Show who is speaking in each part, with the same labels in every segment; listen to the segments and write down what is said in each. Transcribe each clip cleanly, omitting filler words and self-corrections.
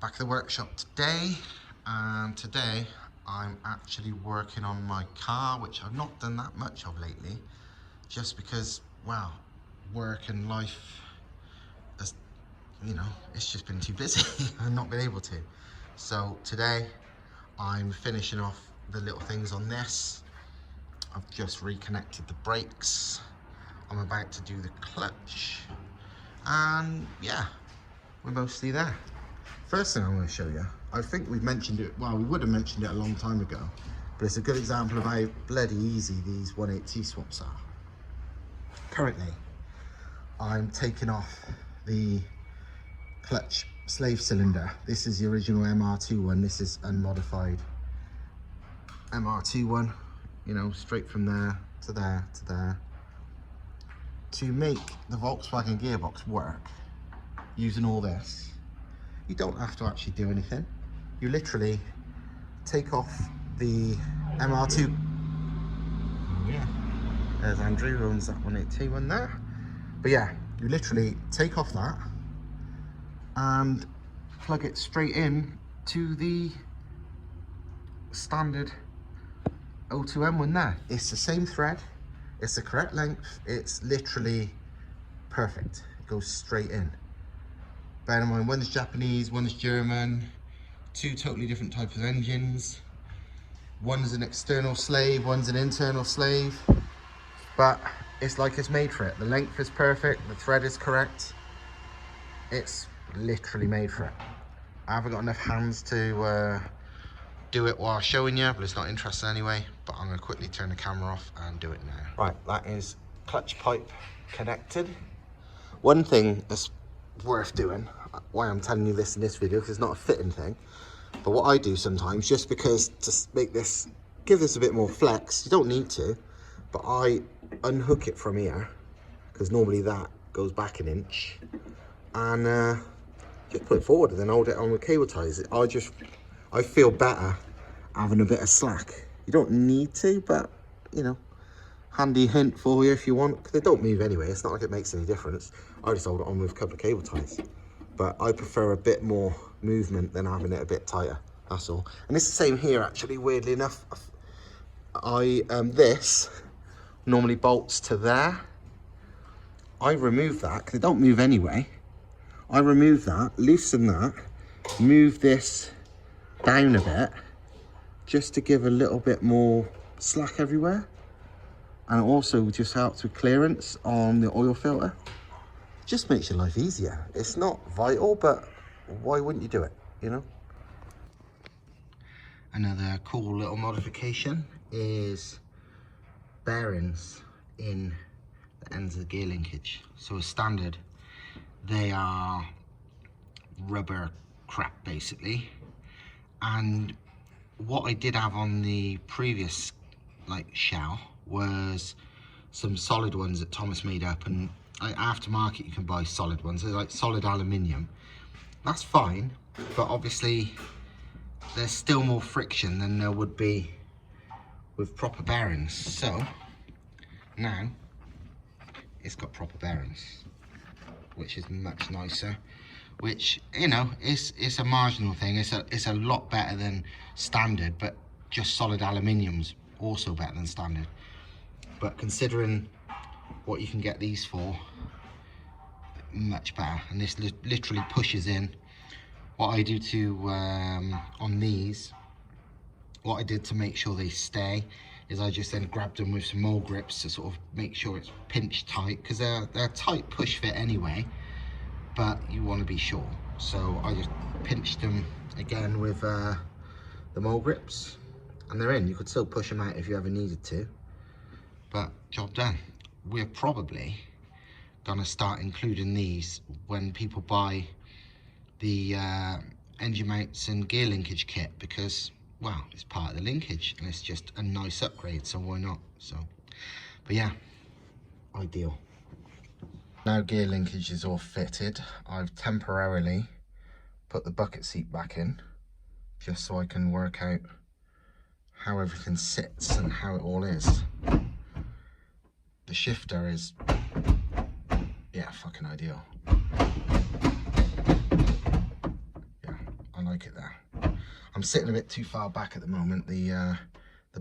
Speaker 1: Back at the workshop today, and today I'm actually working on my car, which I've not done that much of lately, just because, well, work and life has, you know, it's just been too busy. I've not been able to. So today I'm finishing off the little things on this. I've just reconnected the brakes. I'm about to do the clutch, and yeah, we're mostly there. First thing I'm going to show you, I think we've mentioned it, well, we would have mentioned it a long time ago, but it's a good example of how bloody easy these 180 swaps are. Currently, I'm taking off the clutch slave cylinder. This is the original MR2 one. This is unmodified MR2 one, you know, straight from there to there to there. To make the Volkswagen gearbox work using all this, you don't have to actually do anything. You literally take off the MR2. Yeah, there's Andrew who owns that 180 one there. But yeah, you literally take off that and plug it straight in to the standard O2M one there. It's the same thread, it's the correct length, it's literally perfect. It goes straight in. Bear in mind, one's Japanese, one's German, two totally different types of engines. One's an external slave, one's an internal slave, but it's like it's made for it. The length is perfect, the thread is correct. It's literally made for it. I haven't got enough hands to do it while showing you, but it's not interesting anyway. But I'm gonna quickly turn the camera off and do it now. Right, that is clutch pipe connected. One thing that's worth doing, why I'm telling you this in this video, because it's not a fitting thing, but what I do sometimes, just because to make this, give this a bit more flex, you don't need to, but I unhook it from here, because normally that goes back an inch, and just put it forward and then hold it on with cable ties. I feel better having a bit of slack. You don't need to, but you know, handy hint for you if you want, because they don't move anyway. It's not like it makes any difference. I just hold it on with a couple of cable ties, but I prefer a bit more movement than having it a bit tighter, that's all. And it's the same here actually, weirdly enough. This normally bolts to there. I remove that because they don't move anyway. I remove that, loosen that, move this down a bit just to give a little bit more slack everywhere. And it also just helps with clearance on the oil filter. Just makes your life easier. It's not vital, but why wouldn't you do it, you know? Another cool little modification is bearings in the ends of the gear linkage. So as standard, they are rubber crap basically. And what I did have on the previous shell was some solid ones that Thomas made up, and aftermarket you can buy solid ones. They're like solid aluminium. That's fine, but obviously there's still more friction than there would be with proper bearings. So now it's got proper bearings, which is much nicer, which, you know, it's a marginal thing. It's a lot better than standard, but just solid aluminium's also better than standard. But considering what you can get these for, much better. And this literally pushes in. What I do to on these, what I did to make sure they stay, is I just then grabbed them with some mole grips to sort of make sure it's pinched tight, because they're a tight push fit anyway, but you want to be sure. So I just pinched them again with the mole grips, and they're in. You could still push them out if you ever needed to, but job done. We're probably gonna start including these when people buy the engine mounts and gear linkage kit, because, well, it's part of the linkage and it's just a nice upgrade, so why not? So, but yeah, ideal. Now gear linkage is all fitted, I've temporarily put the bucket seat back in just so I can work out how everything sits and how it all is. The shifter is, yeah, fucking ideal. Yeah, like it there. I'm sitting a bit too far back at the moment. The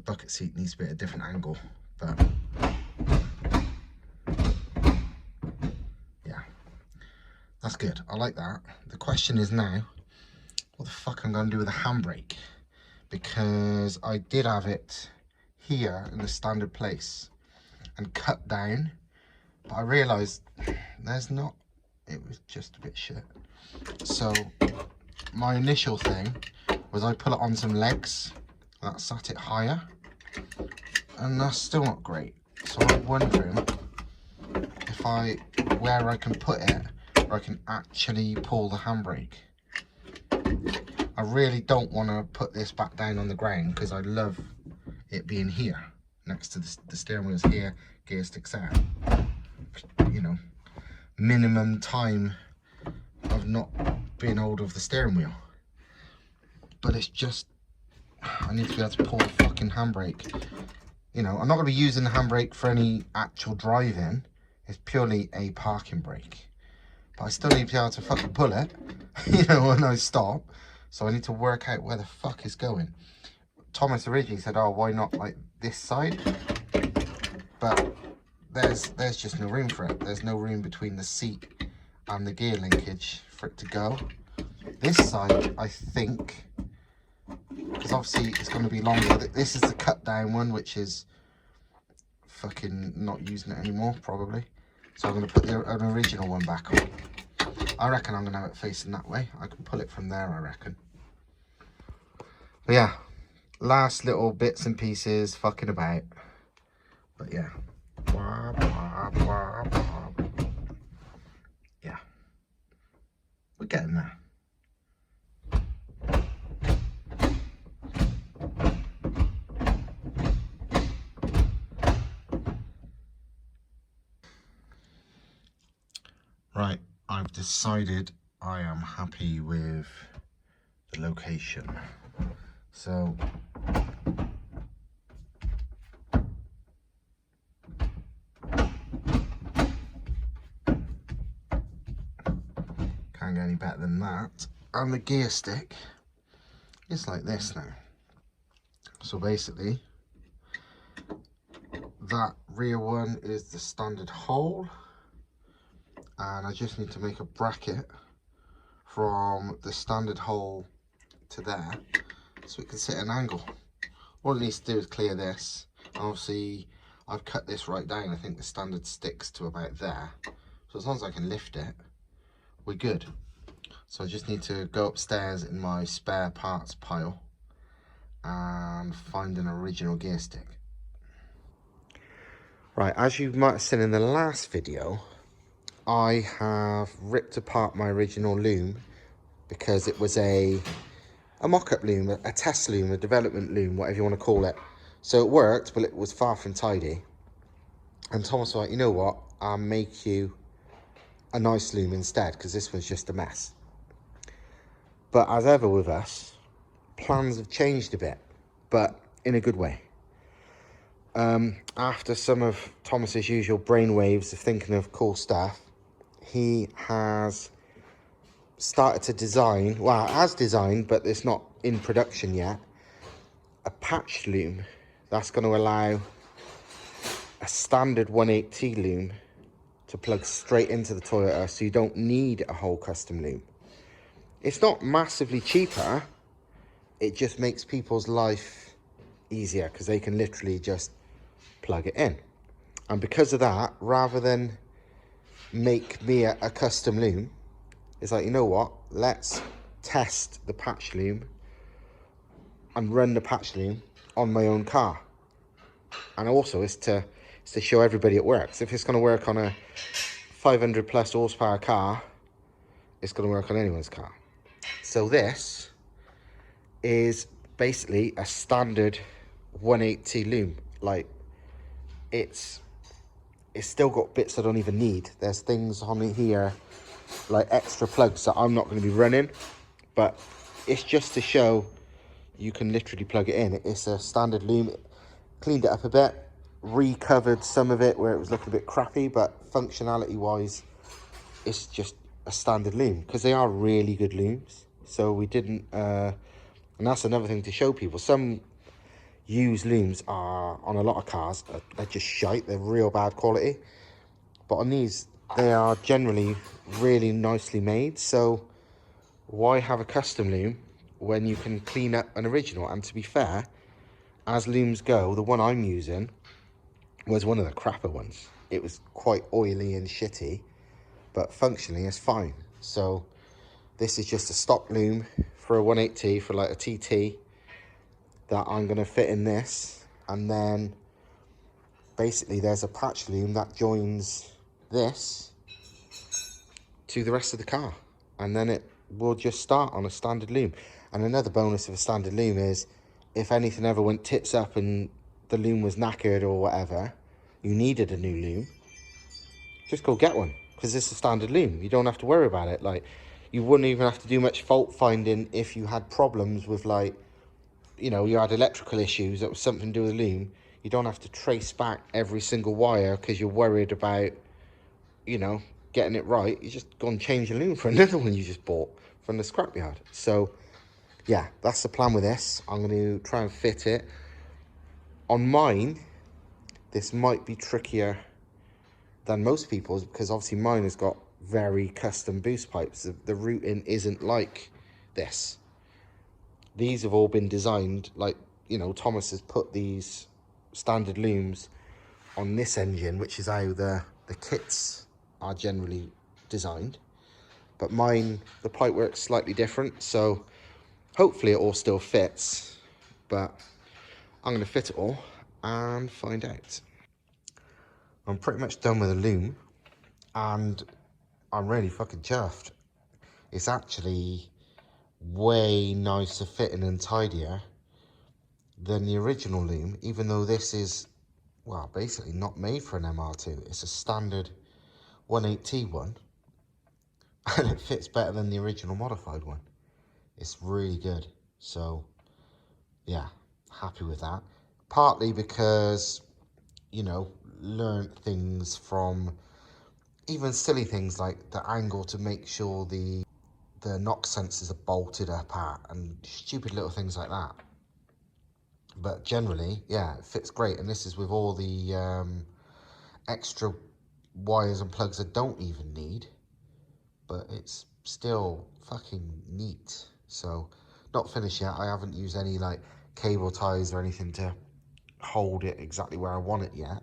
Speaker 1: bucket seat needs to be at a different angle, but yeah, that's good. I like that. The question is now, what the fuck I'm going to do with the handbrake, because I did have it here in the standard place and cut down, but I realised there's not, it was just a bit shit. So my initial thing was I put it on some legs that sat it higher, and that's still not great. So I'm wondering if where I can put it where I can actually pull the handbrake. I really don't want to put this back down on the ground because I love it being here next to the steering wheel's here, gear sticks out. You know, minimum time of not being hold of the steering wheel. But it's just, I need to be able to pull the fucking handbrake. You know, I'm not going to be using the handbrake for any actual driving. It's purely a parking brake. But I still need to be able to fucking pull it, you know, when I stop. So I need to work out where the fuck it's going. Thomas originally said, oh, why not like this side? But there's just no room for it. There's no room between the seat and the gear linkage for it to go. This side, I think, because obviously it's going to be longer. This is the cut down one, which is fucking not using it anymore, probably. So I'm going to put an original one back on. I reckon I'm going to have it facing that way. I can pull it from there, I reckon. But yeah, last little bits and pieces fucking about. But yeah. Yeah. We're getting there. Right, I've decided I am happy with the location. So can't get any better than that. And the gear stick is like this now. So basically, that rear one is the standard hole, and I just need to make a bracket from the standard hole to there so it can sit at an angle. All it needs to do is clear this, and obviously I've cut this right down. I think the standard sticks to about there, so as long as I can lift it, we're good. So I just need to go upstairs in my spare parts pile and find an original gear stick. Right, as you might have seen in the last video, I have ripped apart my original loom because it was a mock-up loom, a test loom, a development loom, whatever you want to call it. So it worked, but it was far from tidy. And Thomas was like, you know what, I'll make you a nice loom instead, because this was just a mess. But as ever with us, plans have changed a bit, but in a good way. After some of Thomas's usual brainwaves of thinking of cool stuff, he has started to design, well, has designed, but it's not in production yet, a patch loom that's going to allow a standard 180 loom to plug straight into the Toyota, so you don't need a whole custom loom. It's not massively cheaper, it just makes people's life easier because they can literally just plug it in. And because of that, rather than make me a custom loom, it's like, you know what, let's test the patch loom and run the patch loom on my own car. And also it's to show everybody it works. If it's going to work on a 500 plus horsepower car, it's going to work on anyone's car. So this is basically a standard 180 loom. Like, it's still got bits I don't even need. There's things on here like extra plugs that I'm not going to be running, but it's just to show you can literally plug it in. It's a standard loom. Cleaned it up a bit, recovered some of it where it was looking a bit crappy, but functionality wise it's just a standard loom because they are really good looms. so we didn't, and that's another thing to show people. Some used looms are, on a lot of cars, are just shite. They're real bad quality. But on these, they are generally really nicely made. So why have a custom loom when you can clean up an original? And to be fair, as looms go, the one I'm using was one of the crapper ones. It was quite oily and shitty, but functionally it's fine. So this is just a stock loom for a 180T, for like a TT, that I'm going to fit in this. And then basically there's a patch loom that joins this to the rest of the car, and then it will just start on a standard loom. And another bonus of a standard loom is, if anything ever went tits up and the loom was knackered or whatever, you needed a new loom, just go get one, because it's a standard loom. You don't have to worry about it. Like, you wouldn't even have to do much fault finding if you had problems with, like, you know, you had electrical issues that was something to do with the loom. You don't have to trace back every single wire because you're worried about, you know, getting it right. You just go and change your loom for another one you just bought from the scrapyard. So yeah, that's the plan with this. I'm going to try and fit it. On mine, this might be trickier than most people's, because obviously mine has got very custom boost pipes. The routing isn't like this. These have all been designed, like, you know, Thomas has put these standard looms on this engine, which is how the kits are generally designed. But mine, the pipe works slightly different, so hopefully it all still fits. But I'm going to fit it all and find out. I'm pretty much done with the loom, and I'm really fucking chuffed. It's actually way nicer fitting and tidier than the original loom, even though this is, well, basically not made for an MR2. It's a standard 180T one, and it fits better than the original modified one. It's really good. So yeah, happy with that. Partly because, you know, learned things from even silly things like the angle to make sure the knock sensors are bolted up at, and stupid little things like that. But generally, yeah, it fits great. And this is with all the extra wires and plugs I don't even need, but it's still fucking neat. So not finished yet. I haven't used any like cable ties or anything to hold it exactly where I want it yet,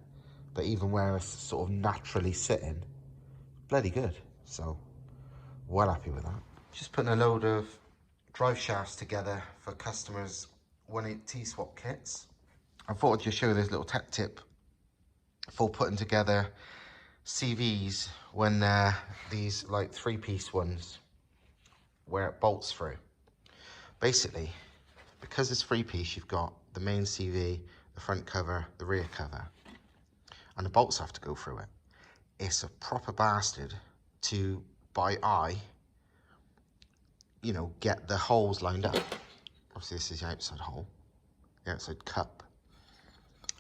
Speaker 1: but even where it's sort of naturally sitting, bloody good. So well happy with that. Just putting a load of drive shafts together for customers' 180T swap kits. I thought I'd just show you this little tech tip for putting together CVs when they're these like 3-piece ones where it bolts through. Basically, because it's 3-piece, you've got the main CV, the front cover, the rear cover, and the bolts have to go through it. It's a proper bastard to, by eye, you know, get the holes lined up. Obviously this is the outside hole, the outside cup,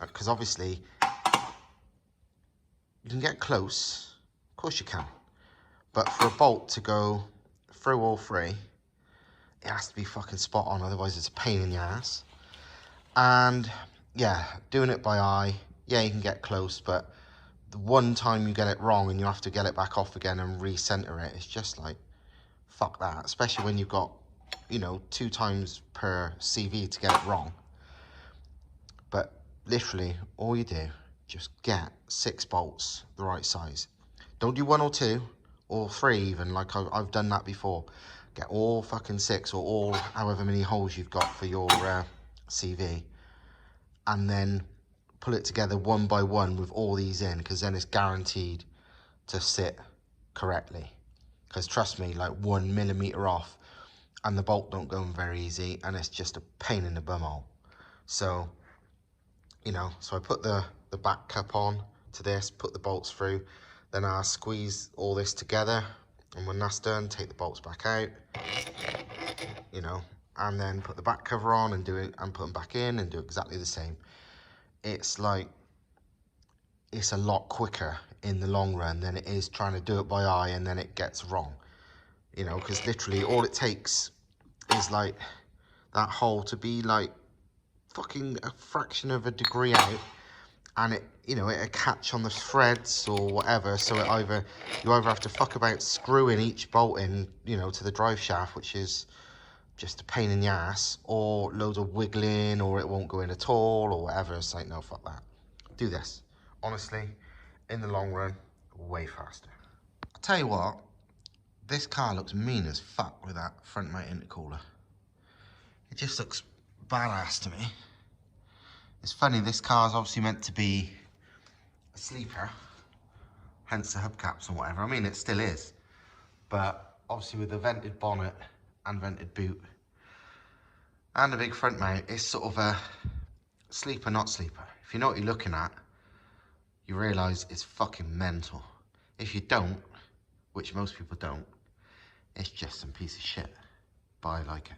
Speaker 1: because obviously you can get close, of course you can, but for a bolt to go through all three, it has to be fucking spot on, otherwise it's a pain in the ass. And yeah, doing it by eye, yeah, you can get close, but the one time you get it wrong and you have to get it back off again and recenter it, it's just like, fuck that. Especially when you've got, you know, 2 times per CV to get it wrong. But literally, all you do, just get 6 bolts the right size. Don't do 1 or 2 or 3 even, like I've done that before. Get all fucking 6 or all however many holes you've got for your CV, and then pull it together one by one with all these in, because then it's guaranteed to sit correctly. Because trust me, like 1 millimeter off and the bolt don't go in very easy, and it's just a pain in the bumhole. So, you know, so I put the back cup on to this, put the bolts through, then I squeeze all this together, and when that's done, take the bolts back out, you know, and then put the back cover on and do it, and put them back in and do exactly the same. It's like, it's a lot quicker in the long run than it is trying to do it by eye and then it gets wrong, you know, because literally all it takes is like that hole to be like fucking a fraction of a degree out, and it, you know, it'll catch on the threads or whatever, so you either have to fuck about screwing each bolt in, you know, to the drive shaft, which is just a pain in the ass, or loads of wiggling, or it won't go in at all, or whatever. It's like, no, fuck that. Do this. Honestly, in the long run, way faster. I'll tell you what, this car looks mean as fuck with that front mount intercooler. It just looks badass to me. It's funny, this car's obviously meant to be a sleeper, hence the hubcaps and whatever. I mean, it still is, but obviously with the vented bonnet and vented boot and a big front mount, it's sort of a sleeper, not sleeper. If you know what you're looking at, you realise it's fucking mental. If you don't, which most people don't, it's just some piece of shit, but I like it.